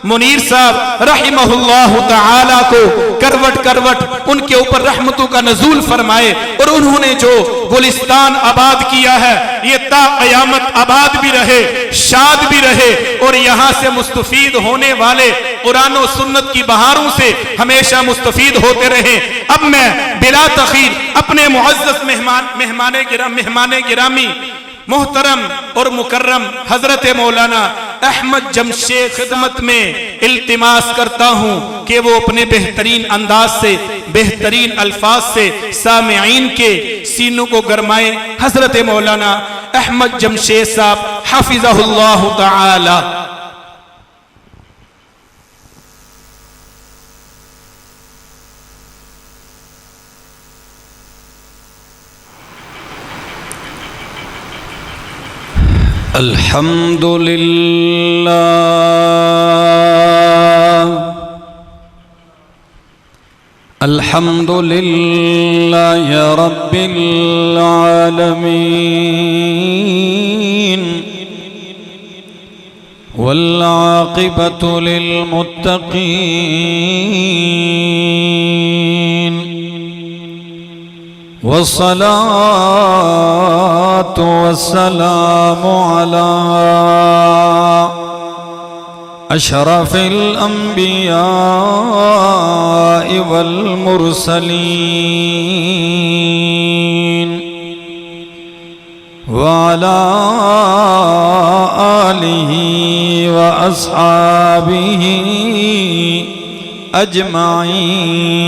منیر صاحب رحمہullah تعالی کو کروٹ کروٹ ان کے اوپر رحمتوں کا نزول فرمائے، اور انہوں نے جو گلستان آباد کیا ہے یہ تا قیامت آباد بھی رہے، شاد بھی رہے، اور یہاں سے مستفید ہونے والے قرآن و سنت کی بہاروں سے ہمیشہ مستفید ہوتے رہیں۔ اب میں بلا تاخیر اپنے معزز مہمان گرامی محترم اور مکرم حضرت مولانا احمد جمشید خدمت میں التماس کرتا ہوں کہ وہ اپنے بہترین انداز سے، بہترین الفاظ سے سامعین کے سینوں کو گرمائیں۔ حضرت مولانا احمد جمشید صاحب حفظہ اللہ تعالی۔ الحمد للہ الحمد للہ رب العالمین والعاقبۃ للمتقین والصلاة والسلام على أشرف الأنبياء والمرسلين وعلى آله وأصحابه أجمعين۔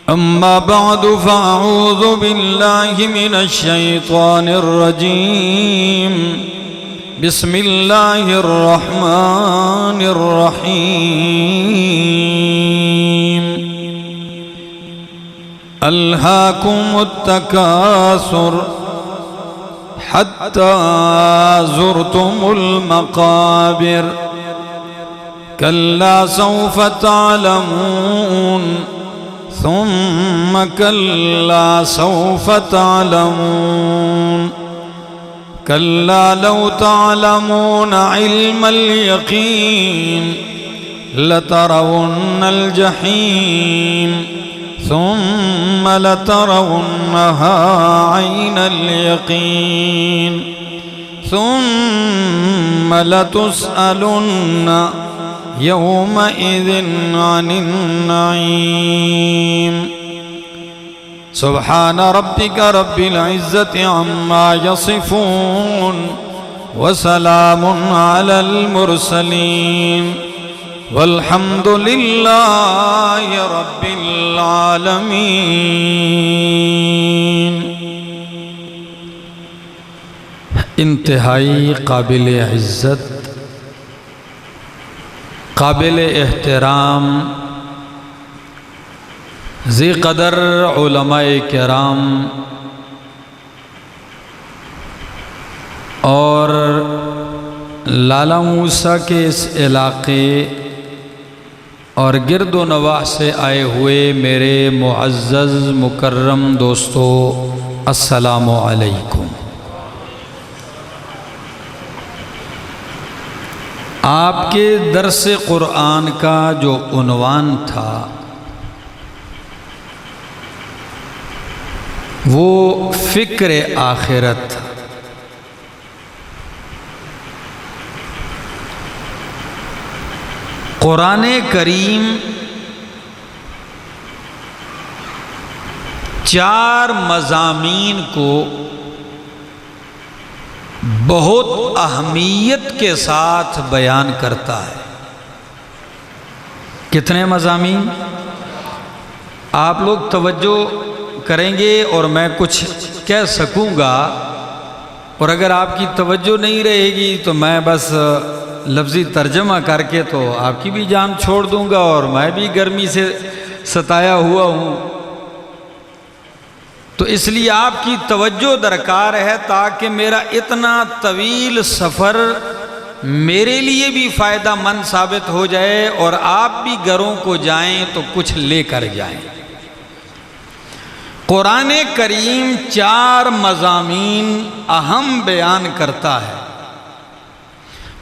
أما بعد فأعوذ بالله من الشيطان الرجيم، بسم الله الرحمن الرحيم۔ ألهاكم التكاثر حتى زرتم المقابر، كلا سوف تعلمون ثم كلا سوف تعلمون، كلا لو تعلمون علم اليقين لترون الجحيم ثم لترونها عين اليقين ثم لتسألن يومئذ عن النعيم۔ سبحان ربك رب العزة عما يصفون وسلام على المرسلين والحمد لله رب العالمين۔ انتہائی قابل عزت، قابل احترام، ذی قدر علماء کرام اور لالا موسیٰ کے اس علاقے اور گرد و نواح سے آئے ہوئے میرے معزز مکرم دوستو، السلام علیکم۔ آپ کے درس قرآن کا جو عنوان تھا وہ فکر آخرت تھا۔ قرآن کریم 4 مضامین کو بہت اہمیت کے ساتھ بیان کرتا ہے۔ کتنے مضامین؟ آپ لوگ توجہ کریں گے اور میں کچھ کہہ سکوں گا، اور اگر آپ کی توجہ نہیں رہے گی تو میں بس لفظی ترجمہ کر کے تو آپ کی بھی جان چھوڑ دوں گا، اور میں بھی گرمی سے ستایا ہوا ہوں۔ تو اس لیے آپ کی توجہ درکار ہے تاکہ میرا اتنا طویل سفر میرے لیے بھی فائدہ مند ثابت ہو جائے اور آپ بھی گھروں کو جائیں تو کچھ لے کر جائیں۔ قرآن کریم 4 مضامین اہم بیان کرتا ہے۔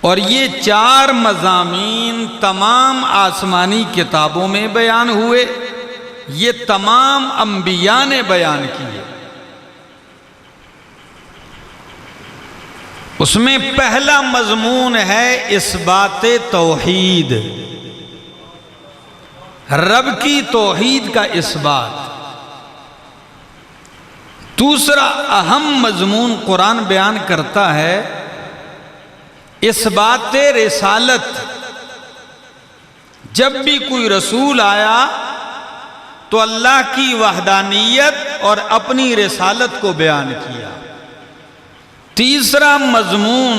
اور یہ 4 مضامین تمام آسمانی کتابوں میں بیان ہوئے، یہ تمام انبیاء نے بیان کیے۔ اس میں پہلا مضمون ہے اثبات توحید، رب کی توحید کا اثبات۔ دوسرا اہم مضمون قرآن بیان کرتا ہے اثبات رسالت، جب بھی کوئی رسول آیا تو اللہ کی وحدانیت اور اپنی رسالت کو بیان کیا۔ تیسرا مضمون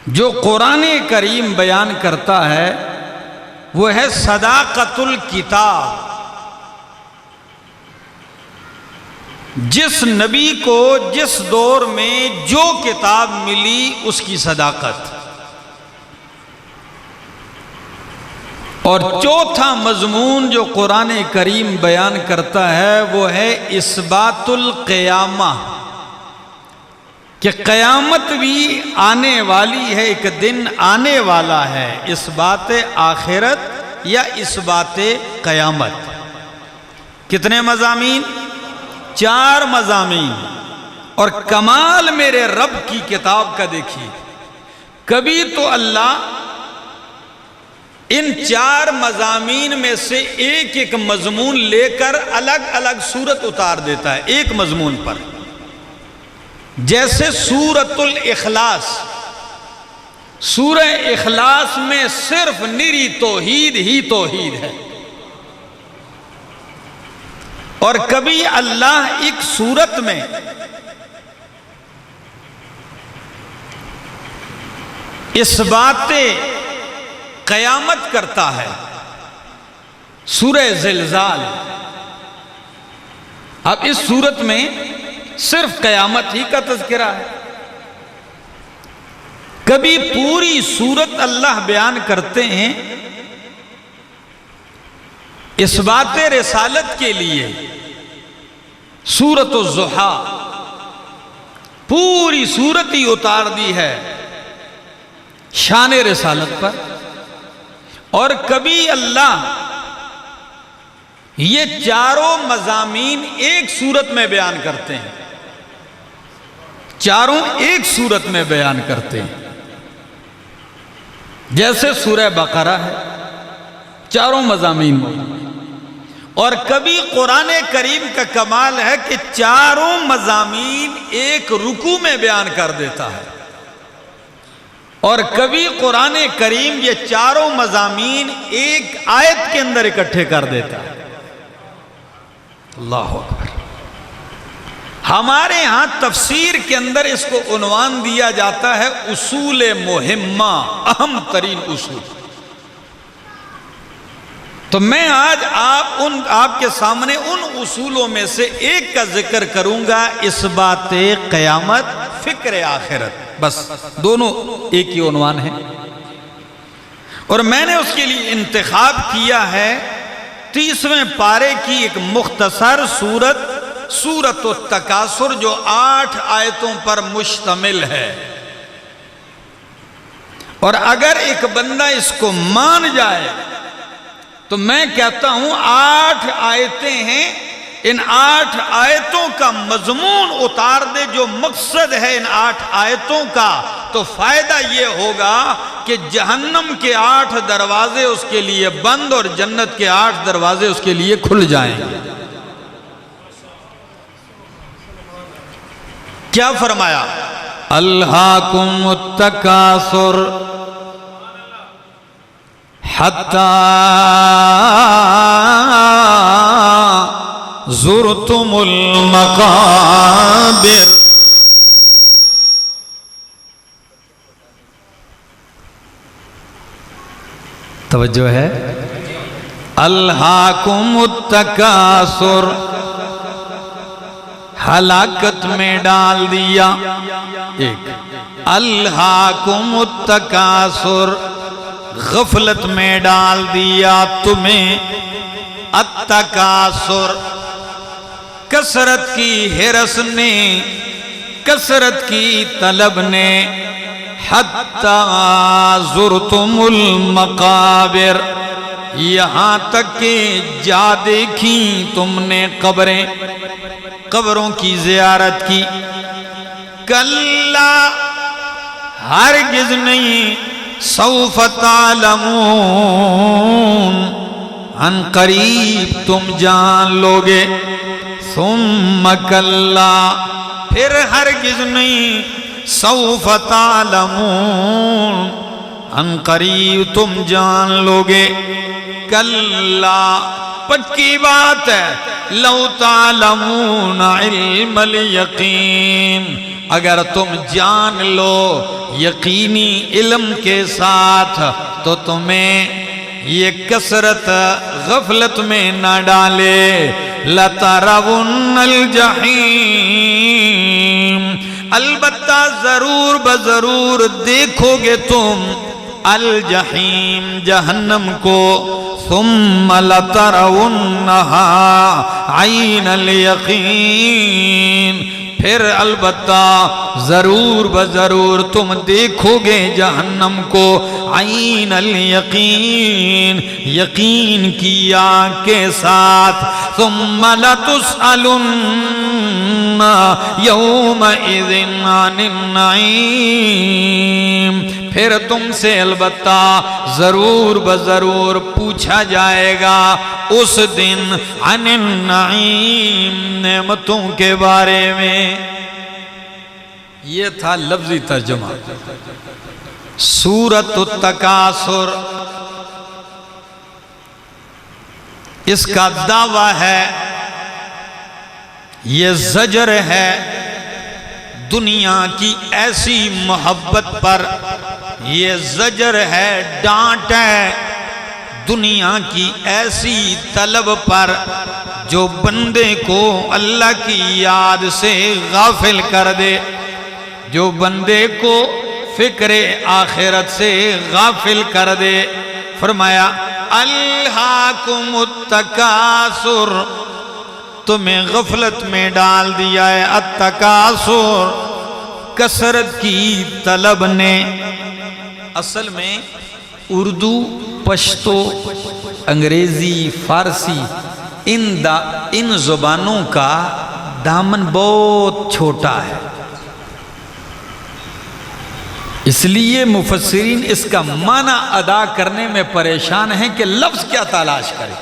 جو قرآن کریم بیان کرتا ہے وہ ہے صداقت الکتاب، جس نبی کو جس دور میں جو کتاب ملی اس کی صداقت۔ اور چوتھا مضمون جو قرآن کریم بیان کرتا ہے وہ ہے اثبات القیامہ، کہ قیامت بھی آنے والی ہے، ایک دن آنے والا ہے، اثبات آخرت یا اثبات قیامت۔ کتنے مضامین؟ 4 مضامین۔ اور کمال میرے رب کی کتاب کا دیکھیے، کبھی تو اللہ ان 4 مضامین میں سے ایک ایک مضمون لے کر الگ الگ سورت اتار دیتا ہے ایک مضمون پر، جیسے سورۃ الاخلاص۔ سورہ اخلاص میں صرف نری توحید ہی توحید ہے، اور کبھی اللہ ایک سورت میں اثبات قیامت کرتا ہے، سورہ زلزال۔ اب اس سورت میں صرف قیامت ہی کا تذکرہ ہے، کبھی پوری سورت اللہ بیان کرتے ہیں اثبات رسالت کے لیے۔ سورۃ الضحیٰ پوری سورت ہی اتار دی ہے شان رسالت پر، اور کبھی اللہ یہ 4 مضامین ایک سورت میں بیان کرتے ہیں، 4 ایک سورت میں بیان کرتے ہیں، جیسے سورہ بقرہ ہے 4 مضامین۔ اور کبھی قرآن کریم کا کمال ہے کہ 4 مضامین ایک رکوع میں بیان کر دیتا ہے، اور کبھی قرآن کریم یہ 4 مضامین ایک آیت کے اندر اکٹھے کر دیتا ہے۔ اللہ اکبر۔ ہمارے ہاں تفسیر کے اندر اس کو عنوان دیا جاتا ہے اصول مہمہ، اہم ترین اصول۔ تو میں آج آپ کے سامنے ان اصولوں میں سے ایک کا ذکر کروں گا، اثبات قیامت، فکر آخرت، بس دونوں ایک ہی عنوان ہے۔ اور میں نے اس کے لیے انتخاب کیا ہے 30ویں پارے کی ایک مختصر سورۃ التکاثر، جو 8 آیتوں پر مشتمل ہے۔ اور اگر ایک بندہ اس کو مان جائے تو میں کہتا ہوں 8 آیتیں ہیں، ان 8 آیتوں کا مضمون اتار دے، جو مقصد ہے ان 8 آیتوں کا، تو فائدہ یہ ہوگا کہ جہنم کے 8 دروازے اس کے لیے بند اور جنت کے 8 دروازے اس کے لیے کھل جائیں گے۔ کیا فرمایا؟ الہاکم التکاثر حتی زرتم المقابر۔ توجہ ہے؟ الہاکم التکاثر، ہلاکت میں ڈال دیا۔ ایک الہاکم التکاثر، غفلت میں ڈال دیا تمہیں۔ التکاثر، کثرت کی ہرس نے کثرت کی طلب نے حتی زرتم المقابر، یہاں تک کہ جا دیکھی تم نے قبریں، قبروں کی زیارت کی. کلا ہرگز نہیں، سوف تعلمون، ان قریب تم جان لوگے. ثم کلا، پھر ہرگز نہیں، سوف تعلمون، ان قریب تم جان لوگے. کلا، پکی بات ہے، لو تعلمون علم الیقین، اگر تم جان لو یقینی علم کے ساتھ تو تمہیں یہ کثرت غفلت میں نہ ڈالے. لَتَرَوُنَّ الْجَحِيمِ، البتہ ضرور بضرور دیکھو گے تم الجحیم، جہنم کو. ثم لَتَرَوُنَّهَا عَيْنَ الْيَقِينِ، پھر البتہ ضرور بضرور تم دیکھو گے جہنم کو عین الیقین، یقین کی آنکھ کے ساتھ. ثم لتسألن یومئذ عن النعیم، پھر تم سے البتہ ضرور بضرور پوچھا جائے گا اس دن عن النعیم، نعمتوں کے بارے میں. یہ تھا لفظی ترجمہ. سورۃ التکاثر، اس کا دعویٰ ہے، یہ زجر ہے دنیا کی ایسی محبت پر، یہ زجر ہے، ڈانٹ ہے دنیا کی ایسی طلب پر جو بندے کو اللہ کی یاد سے غافل کر دے، جو بندے کو فکر آخرت سے غافل کر دے. فرمایا الہاکم التکاثر، تمہیں غفلت میں ڈال دیا ہے التکاثر، کثرت کی طلب نے. اصل میں اردو، پشتو، انگریزی، فارسی، ان زبانوں کا دامن بہت چھوٹا ہے، اس لیے مفسرین اس کا معنی ادا کرنے میں پریشان ہیں کہ لفظ کیا تلاش کرے.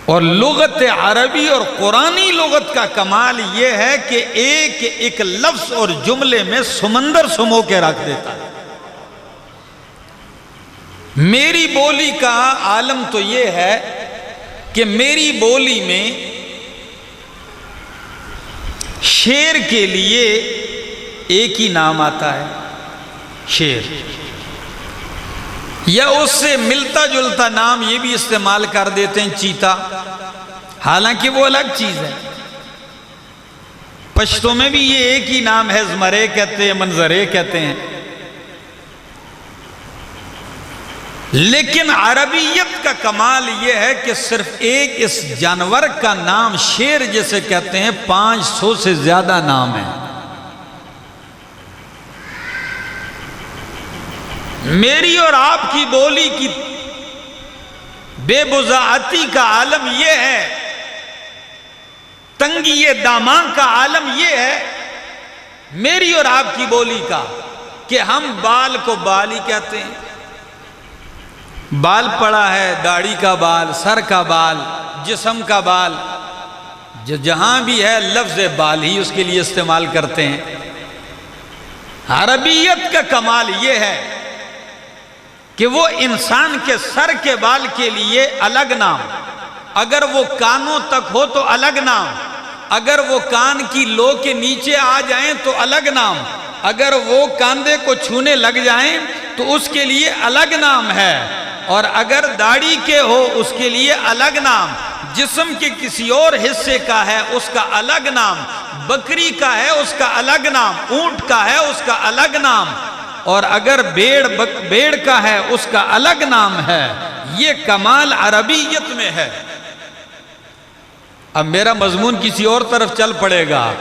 اور لغت عربی اور قرآنی لغت کا کمال یہ ہے کہ ایک ایک لفظ اور جملے میں سمندر سمو کے رکھ دیتا ہے. میری بولی کا عالم تو یہ ہے کہ میری بولی میں شیر کے لیے ایک ہی نام آتا ہے، شیر، یا اس سے ملتا جلتا نام یہ بھی استعمال کر دیتے ہیں، چیتا، حالانکہ وہ الگ چیز ہے. پشتو میں بھی یہ ایک ہی نام ہے، زمرے کہتے ہیں، منظرے کہتے ہیں. لیکن عربیت کا کمال یہ ہے کہ صرف ایک اس جانور کا نام شیر جسے کہتے ہیں 500 سے زیادہ نام ہیں. میری اور آپ کی بولی کی بے بضاعتی کا عالم یہ ہے، تنگی داماں کا عالم یہ ہے میری اور آپ کی بولی کا، کہ ہم بال کو بال ہی کہتے ہیں. بال پڑا ہے، داڑھی کا بال، سر کا بال، جسم کا بال، جہاں بھی ہے لفظ بال ہی اس کے لیے استعمال کرتے ہیں. عربیت کا کمال یہ ہے کہ وہ انسان کے سر کے بال کے لیے الگ نام، اگر وہ کانوں تک ہو تو الگ نام، اگر وہ کان کی لو کے نیچے آ جائیں تو الگ نام، اگر وہ کاندھے کو چھونے لگ جائیں تو اس کے لیے الگ نام ہے، اور اگر داڑھی کے ہو اس کے لیے الگ نام، جسم کے کسی اور حصے کا ہے اس کا الگ نام، بکری کا ہے اس کا الگ نام، اونٹ کا ہے اس کا الگ نام، اور اگر بیڑ کا ہے اس کا الگ نام ہے. یہ کمال عربیت میں ہے. اب میرا مضمون کسی اور طرف چل پڑے گا،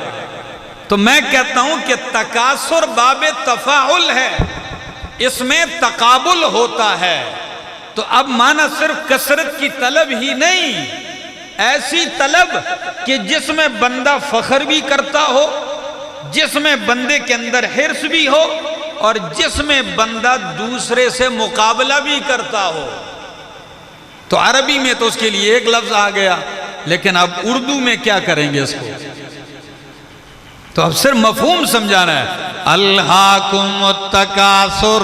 تو میں کہتا ہوں کہ تکاثر باب تفاعل ہے، اس میں تقابل ہوتا ہے۔ تو اب مانا صرف کثرت کی طلب ہی نہیں، ایسی طلب کہ جس میں بندہ فخر بھی کرتا ہو، جس میں بندے کے اندر حرص بھی ہو، اور جس میں بندہ دوسرے سے مقابلہ بھی کرتا ہو۔ تو عربی میں تو اس کے لیے ایک لفظ آ گیا، لیکن اب اردو میں کیا کریں گے اس کو؟ تو اب صرف مفہوم سمجھانا ہے۔ الہاکم التکاثر،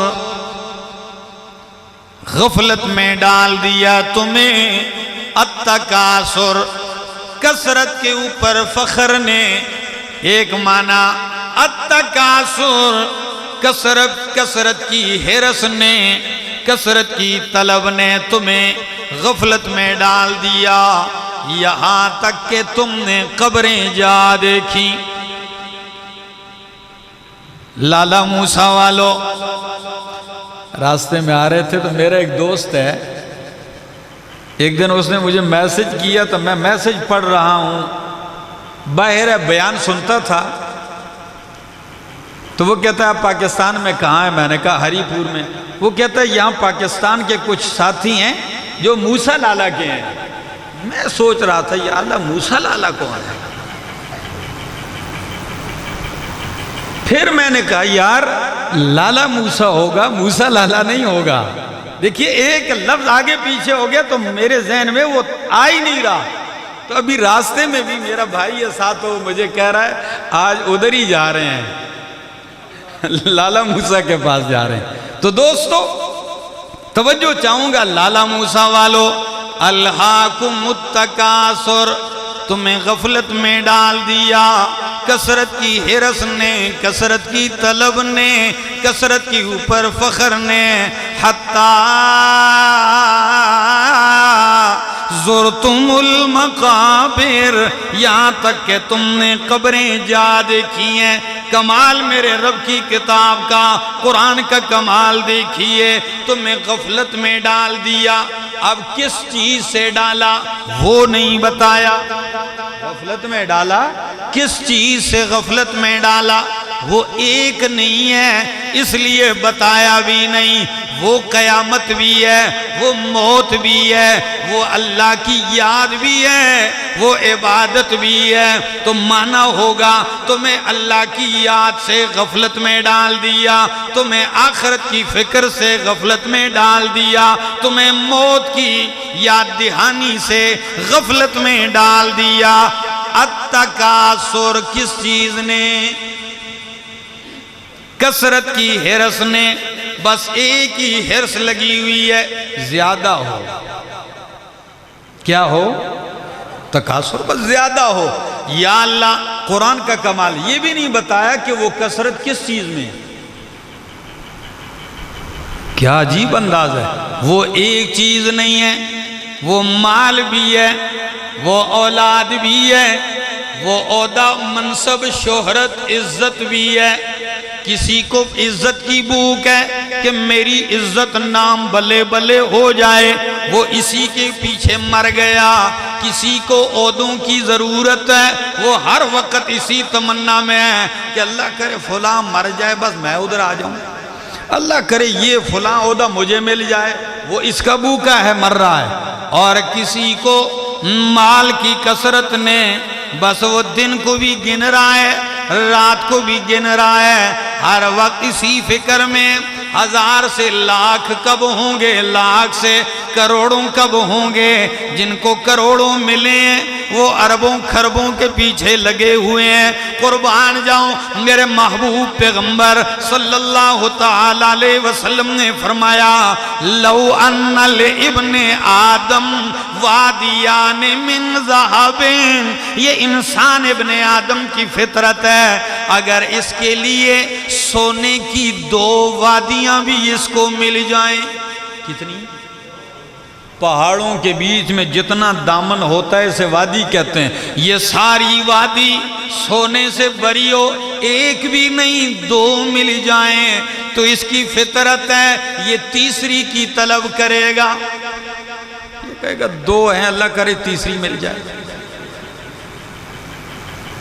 غفلت میں ڈال دیا تمہیں التکاثر، کثرت کے اوپر فخر نے۔ ایک معنی التکاثر، کثرت کی حرص نے، کثرت کی طلب نے تمہیں غفلت میں ڈال دیا، یہاں تک کہ تم نے قبریں جا دیکھی۔ لالا موسیٰ والو راستے میں آ رہے تھے تو میرا ایک دوست ہے، ایک دن اس نے مجھے میسج کیا تو میں میسج پڑھ رہا ہوں، باہر بیان سنتا تھا، تو وہ کہتا ہے آپ پاکستان میں کہاں ہے؟ میں نے کہا ہری پور میں۔ وہ کہتا ہے یہاں پاکستان کے کچھ ساتھی ہیں جو موسیٰ لالا کے ہیں۔ میں سوچ رہا تھا یا اللہ موسیٰ لالا کون ہے؟ پھر میں نے کہا یار لالا موسیٰ ہوگا، موسیٰ لالا نہیں ہوگا۔ دیکھیے ایک لفظ آگے پیچھے ہو گیا تو میرے ذہن میں وہ آ ہی نہیں رہا۔ تو ابھی راستے میں بھی میرا بھائی ہے ساتھ، وہ مجھے کہہ رہا ہے آج ادھر ہی جا رہے ہیں، لالا موسیٰ کے پاس جا رہے ہیں۔ تو دوستو توجہ چاہوں گا، لالا موسیٰ والو، الہاکم التکاثر، تمہیں غفلت میں ڈال دیا کثرت کی حرص نے، کثرت کی طلب نے، کثرت کی اوپر فخر نے، حتی زرتم المقابر، یہاں تک کہ تم نے قبریں جا دیکھی ہیں۔ کمال میرے رب کی کتاب کا، قرآن کا کمال دیکھیے، تمہیں غفلت میں ڈال دیا۔ اب کس چیز سے ڈالا وہ نہیں بتایا، غفلت میں ڈالا کس چیز سے غفلت میں ڈالا وہ ایک نہیں ہے، اس لیے بتایا بھی نہیں۔ وہ قیامت بھی ہے، وہ موت بھی ہے، وہ اللہ کی یاد بھی ہے، وہ عبادت بھی ہے۔ تو مانا ہوگا تمہیں اللہ کی یاد سے غفلت میں ڈال دیا، تمہیں آخرت کی فکر سے غفلت میں ڈال دیا، تمہیں موت کی یاد دہانی سے غفلت میں ڈال دیا۔ التکاثر کس چیز نے؟ کثرت کی حرص نے۔ بس ایک ہی حرص لگی ہوئی ہے، زیادہ ہو۔ کیا ہو؟ تکاثر، بس زیادہ ہو۔ یا اللہ قرآن کا کمال یہ بھی نہیں بتایا کہ وہ کثرت کس چیز میں، کیا عجیب انداز ہے۔ وہ ایک چیز نہیں ہے، وہ مال بھی ہے، وہ اولاد بھی ہے، وہ عہدہ منصب شہرت عزت بھی ہے۔ کسی کو عزت کی بھوک ہے کہ میری عزت نام بلے بلے ہو جائے، وہ اسی کے پیچھے مر گیا۔ کسی کو عہدوں کی ضرورت ہے، وہ ہر وقت اسی تمنا میں ہے کہ اللہ کرے فلاں مر جائے بس میں ادھر آ جاؤں، اللہ کرے یہ فلاں عہدہ مجھے مل جائے، وہ اس کا بھوکا ہے، مر رہا ہے۔ اور کسی کو مال کی کثرت نے بس وہ دن کو بھی گن رہا ہے، رات کو بھی گن رہا ہے، ہر وقت اسی فکر میں 1000 سے لاکھ کب ہوں گے، لاکھ سے کروڑوں کب ہوں گے۔ جن کو کروڑوں ملے ہیں وہ اربوں خربوں کے پیچھے لگے ہوئے ہیں۔ قربان جاؤں میرے محبوب پیغمبر صلی اللہ تعالی علیہ وسلم نے فرمایا لو ان لابن آدم وادیان من ذہب، یہ انسان ابن آدم کی فطرت ہے، اگر اس کے لیے سونے کی 2 وادیاں بھی اس کو مل جائیں، کتنی؟ پہاڑوں کے بیچ میں جتنا دامن ہوتا ہے اسے وادی کہتے ہیں، یہ ساری وادی سونے سے بری ہو، ایک بھی نہیں 2 مل جائیں تو اس کی فطرت ہے یہ تیسری کی طلب کرے گا، یہ کہے گا 2 ہیں اللہ کرے تیسری مل جائے۔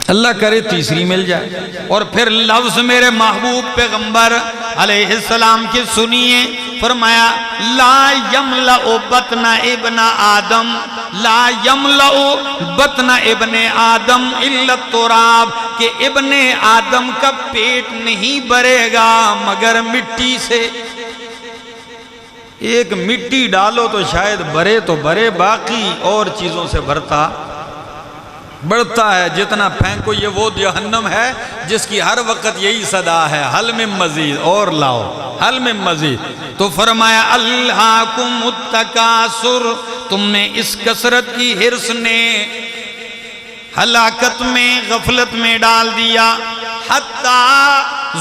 اللہ کرے تیسری مل جائے۔ اور پھر لفظ میرے محبوب پیغمبر علیہ السلام کی سنیے، فرمایا لا یملأ بطن ابن آدم، لا یملأ بطن ابن آدم الا التراب، کہ ابن آدم کا پیٹ نہیں بھرے گا مگر مٹی سے۔ ایک مٹی ڈالو تو شاید بھرے تو بھرے، باقی اور چیزوں سے بڑھتا ہے، جتنا پھینکو یہ وہ جہنم ہے جس کی ہر وقت یہی صدا ہے، حل میں مزید، اور لاؤ حل میں مزید۔ تو فرمایا الہاکم التکاثر، تم نے اس کثرت کی حرص نے ہلاکت میں، غفلت میں ڈال دیا۔ حتی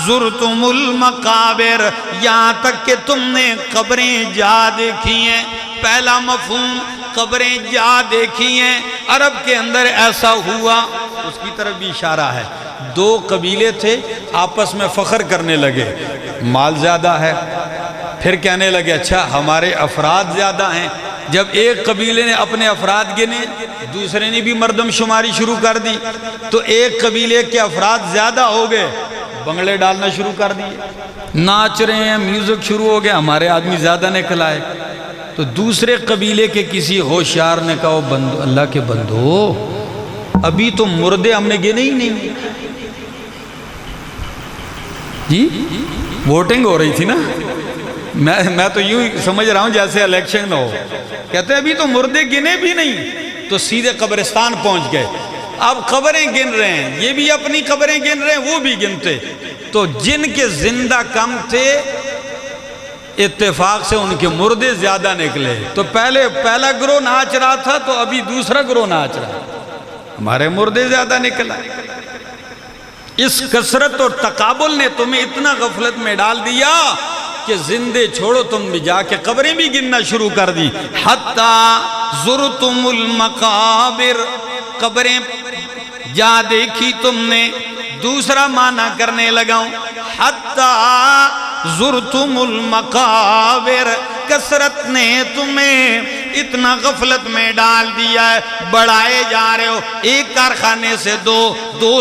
زرتم المقابر، یہاں تک کہ تم نے قبریں جا دیکھی ہیں۔ پہلا مفہوم قبریں جا دیکھی ہیں، عرب کے اندر ایسا ہوا، اس کی طرف بھی اشارہ ہے۔ دو قبیلے تھے، آپس میں فخر کرنے لگے، مال زیادہ ہے، پھر کہنے لگے اچھا ہمارے افراد زیادہ ہیں۔ جب ایک قبیلے نے اپنے افراد گنے، دوسرے نے بھی مردم شماری شروع کر دی، تو ایک قبیلے کے افراد زیادہ ہو گئے، بنگلے ڈالنا شروع کر دیے، ناچ رہے ہیں، میوزک شروع ہو گیا، ہمارے آدمی زیادہ نکل آئے۔ تو دوسرے قبیلے کے کسی ہوشیار نے کہا بندو، اللہ کے بندو، ابھی تو مردے ہم نے گنے ہی نہیں جی، ووٹنگ ہو رہی تھی نا، میں تو یوں سمجھ رہا ہوں جیسے الیکشن میں ہو، کہتے ہیں ابھی تو مردے گنے بھی نہیں، تو سیدھے قبرستان پہنچ گئے۔ اب قبریں گن رہے ہیں، یہ بھی اپنی قبریں گن رہے ہیں، وہ بھی گنتے، تو جن کے زندہ کم تھے اتفاق سے ان کے مردے زیادہ نکلے۔ تو پہلا گروہ ناچ رہا تھا، تو ابھی دوسرا گروہ ناچ رہا، ہمارے مردے زیادہ نکلا۔ اس کثرت اور تقابل نے تمہیں اتنا غفلت میں ڈال دیا کہ زندے چھوڑو، تم بھی جا کے قبریں بھی گننا شروع کر دی۔ حتی زرتم المقابر، قبریں جا دیکھی تم نے۔ دوسرا معنی کرنے لگاؤں، حتی زرتم المقابر، کثرت نے تمہیں اتنا غفلت میں ڈال دیا ہے، بڑھائے جا رہے ہو، ایک کارخانے سے دو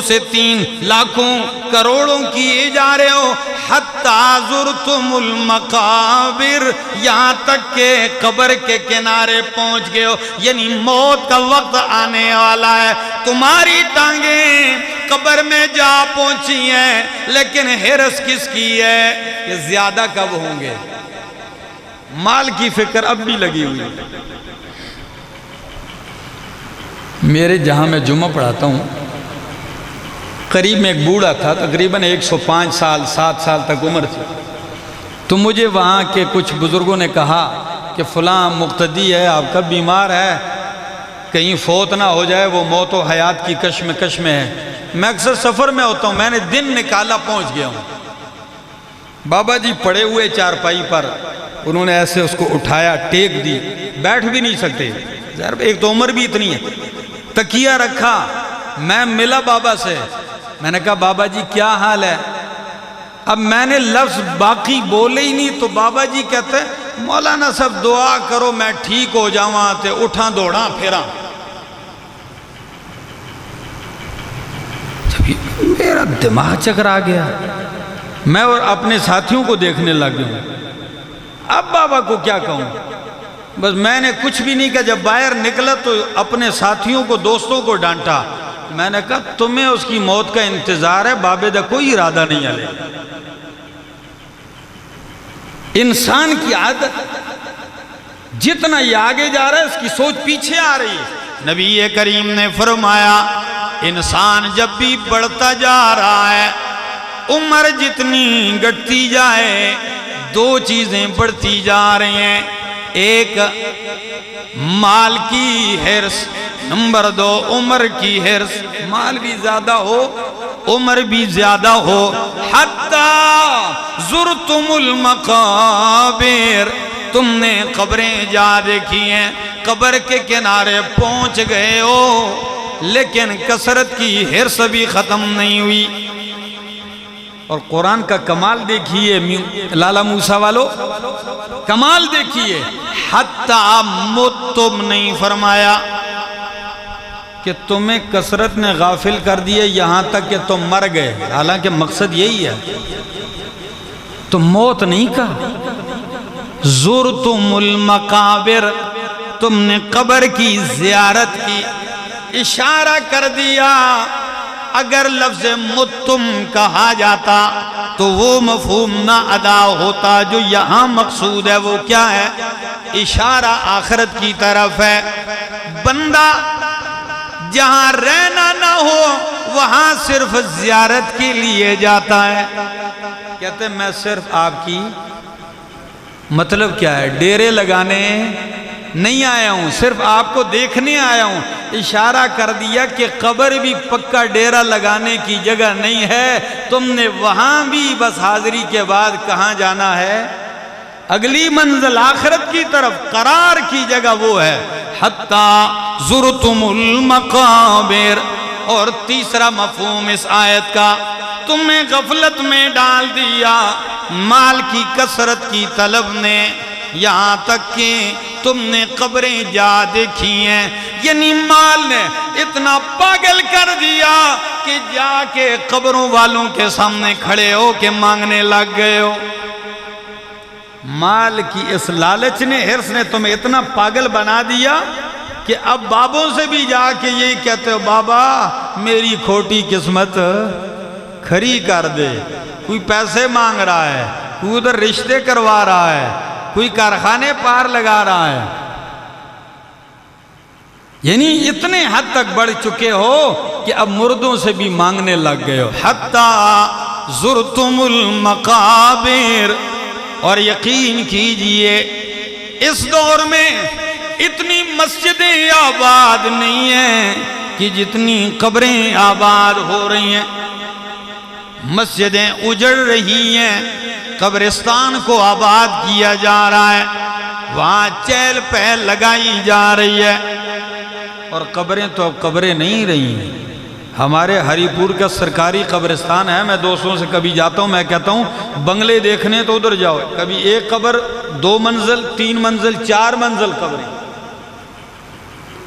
سے 3 لاکھوں کروڑوں کیے جا رہے ہو۔ حتی زرتم المقابر، یہاں تک کہ قبر کے کنارے پہنچ گئے ہو، یعنی موت کا وقت آنے والا ہے، تمہاری ٹانگیں قبر میں جا پہنچی ہیں، لیکن حرص کس کی ہے کہ زیادہ کب ہوں گے؟ مال کی فکر اب بھی لگی ہوئی۔ میرے جہاں میں جمعہ پڑھاتا ہوں، قریب میں ایک بوڑھا تھا، تقریباً 105 سال 7 سال تک عمر تھی، تو مجھے وہاں کے کچھ بزرگوں نے کہا کہ فلاں مقتدی ہے، آپ کا بیمار ہے، کہیں فوت نہ ہو جائے، وہ موت و حیات کی کشمکش میں ہے۔ میں اکثر سفر میں ہوتا ہوں، میں نے دن نکالا پہنچ گیا ہوں۔ بابا جی پڑے ہوئے چارپائی پر، انہوں نے ایسے اس کو اٹھایا، ٹیک دی، بیٹھ بھی نہیں سکتے، ایک تو عمر بھی اتنی ہے، تکیہ رکھا۔ میں ملا بابا سے، میں نے کہا بابا جی کیا حال ہے؟ اب میں نے لفظ باقی بولے ہی نہیں، تو بابا جی کہتے ہیں مولانا صاحب دعا کرو میں ٹھیک ہو جاواں تے اٹھاں دوڑاں پھراں۔ میرا دماغ چکرا گیا، میں اور اپنے ساتھیوں کو دیکھنے لگ گیا، اب بابا کو کیا کہوں؟ بس میں نے کچھ بھی نہیں کہا۔ جب باہر نکلا تو اپنے ساتھیوں کو، دوستوں کو ڈانٹا، میں نے کہا تمہیں اس کی موت کا انتظار ہے، بابے دا کوئی ارادہ نہیں ہے۔ انسان کی عادت، جتنا یہ آگے جا رہا ہے اس کی سوچ پیچھے آ رہی ہے۔ نبی کریم نے فرمایا انسان جب بھی بڑھتا جا رہا ہے، عمر جتنی گھٹتی جائے، 2 چیزیں بڑھتی جا رہی ہیں، ایک مال کی حرص، نمبر 2 عمر کی حرص، مال بھی زیادہ ہو، عمر بھی زیادہ ہو۔ حتی زرتم المقابر، تم نے قبریں جا دیکھی ہیں، قبر کے کنارے پہنچ گئے ہو، لیکن کثرت کی حرص بھی ختم نہیں ہوئی۔ اور قرآن کا کمال دیکھیے، لالا موسیٰ والو کمال دیکھیے، حتی متم نہیں فرمایا، کہ تمہیں کثرت نے غافل کر دیے یہاں تک کہ تم مر گئے، حالانکہ مقصد یہی ہے، تم موت نہیں کہا۔ زرتم المقابر، تم نے قبر کی زیارت کی، اشارہ کر دیا۔ اگر لفظ متم کہا جاتا تو وہ مفہوم نہ ادا ہوتا جو یہاں مقصود ہے۔ وہ کیا ہے؟ اشارہ آخرت کی طرف ہے۔ بندہ جہاں رہنا نہ ہو وہاں صرف زیارت کے لیے جاتا ہے، کہتے ہیں میں صرف آپ کی، مطلب کیا ہے؟ ڈیرے لگانے نہیں آیا ہوں، صرف آپ کو دیکھنے آیا ہوں۔ اشارہ کر دیا کہ قبر بھی پکا ڈیرہ لگانے کی جگہ نہیں ہے، تم نے وہاں بھی بس حاضری کے بعد کہاں جانا ہے؟ اگلی منزل آخرت کی طرف، قرار کی جگہ وہ ہے۔ حتی زرتم المقابر۔ اور تیسرا مفہوم اس آیت کا، تمہیں غفلت میں ڈال دیا مال کی کثرت کی طلب نے، یہاں تک کہ تم نے قبریں جا دیکھی ہیں، یعنی مال نے اتنا پاگل کر دیا کہ جا کے قبروں والوں کے سامنے کھڑے ہو کے مانگنے لگ گئے ہو۔ مال کی اس لالچ نے، حرص نے تمہیں اتنا پاگل بنا دیا کہ اب بابوں سے بھی جا کے یہی کہتے ہو، بابا میری کھوٹی قسمت کھری کر دے۔ کوئی پیسے مانگ رہا ہے، کوئی ادھر رشتے کروا رہا ہے، کوئی کارخانے پار لگا رہا ہے، یعنی اتنے حد تک بڑھ چکے ہو کہ اب مردوں سے بھی مانگنے لگ گئے ہو۔ حتی زرتم المقابر۔ اور یقین کیجئے اس دور میں اتنی مسجدیں آباد نہیں ہیں کہ جتنی قبریں آباد ہو رہی ہیں۔ مسجدیں اجڑ رہی ہیں، قبرستان کو آباد کیا جا رہا ہے، وہاں چہل پہل لگائی جا رہی ہے، اور قبریں تو اب قبریں نہیں رہی ہیں۔ ہمارے ہری پور کا سرکاری قبرستان ہے، میں دوستوں سے کبھی جاتا ہوں، میں کہتا ہوں بنگلے دیکھنے تو ادھر جاؤ، کبھی ایک قبر 2 منزل 3 منزل 4 منزل قبریں،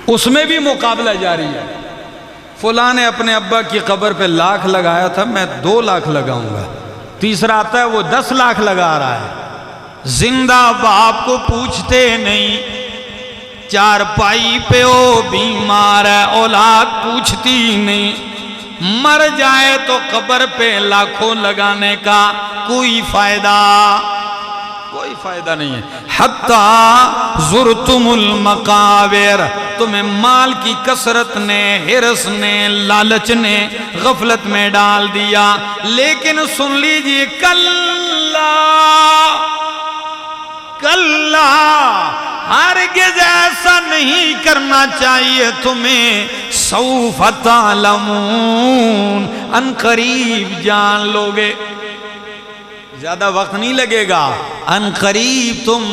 اس میں بھی مقابلہ جاری ہے۔ فلاں نے اپنے ابا کی قبر پہ 1 لاکھ لگایا تھا، میں 2 لاکھ لگاؤں گا۔ تیسرا آتا ہے وہ 10 لاکھ لگا رہا ہے۔ زندہ باپ کو پوچھتے نہیں، چارپائی پہ او بیمار ہے، اولاد پوچھتی نہیں، مر جائے تو قبر پہ لاکھوں لگانے کا کوئی فائدہ نہیں ہے۔ حتی زرتم المقابر، تمہیں مال کی کثرت نے، حرص نے، لالچ نے غفلت میں ڈال دیا۔ لیکن سن لیجئے، کلا ہرگز ایسا نہیں کرنا چاہیے تمہیں، سوف تعلمون، ان قریب جان لوگے، زیادہ وقت نہیں لگے گا، ان قریب تم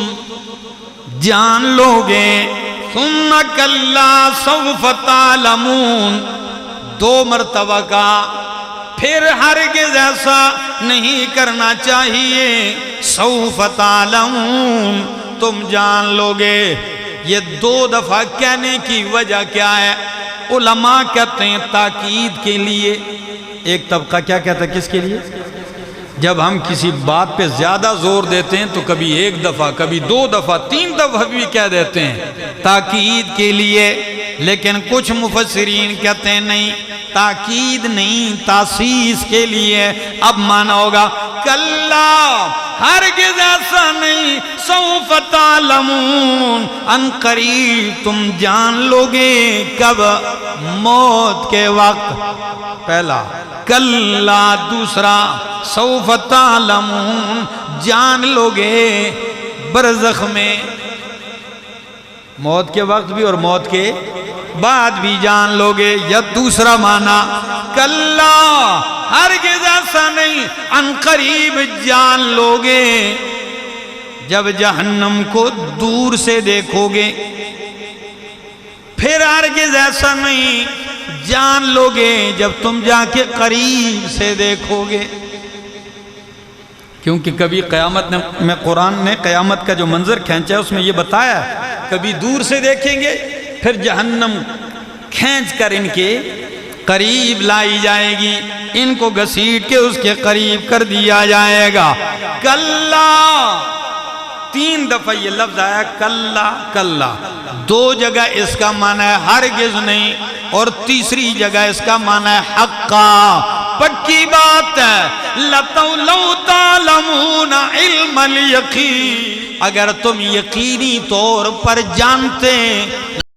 جان لوگے۔ ثم کلا سوف تعلمون، 2 مرتبہ کا، پھر ہرگز ایسا نہیں کرنا چاہیے، سوف تعلمون، تم جان لوگے۔ یہ 2 دفعہ کہنے کی وجہ کیا ہے؟ علماء کہتے ہیں تاکید کے لیے۔ ایک طبقہ کیا کہتا ہے؟ کس کے لیے؟ جب ہم کسی بات پہ زیادہ زور دیتے ہیں تو کبھی 1 دفعہ، کبھی 2 دفعہ، 3 دفعہ بھی کہہ دیتے ہیں تاکید کے لیے۔ لیکن کچھ مفسرین کہتے ہیں نہیں، تاکید نہیں، تاسیس کے لیے۔ اب مانا ہوگا کلا ہرگز ایسا نہیں، سوف تعلمون، ان قریب تم جان لوگے۔ کب؟ موت کے وقت، پہلا کلا، دوسرا سوف تعلمون، جان لوگے برزخ میں، موت کے وقت بھی اور موت کے بعد بھی جان لوگے۔ یا دوسرا معنی کلا ہرگز ایسا نہیں، ان قریب جان لوگے جب جہنم کو دور سے دیکھو گے۔ پھر ہرگز ایسا نہیں جان لوگے جب تم جا کے قریب سے دیکھو گے، کیونکہ کبھی قیامت میں قرآن نے قیامت کا جو منظر کھینچا ہے اس میں یہ بتایا ہے، کبھی دور سے دیکھیں گے، پھر جہنم کھینچ کر ان کے قریب لائی جائے گی، ان کو گھسیٹ کے اس کے قریب کر دیا جائے گا۔ کلا، 3 دفعہ یہ لفظ آیا کلا کلا، 2 جگہ اس کا معنی ہے ہرگز نہیں، اور تیسری جگہ اس کا معنی ہے حقا، پکی بات ہے۔ لَوْ تَعْلَمُونَ عِلْمَ الْيَقِينِ، اگر تم یقینی طور پر جانتے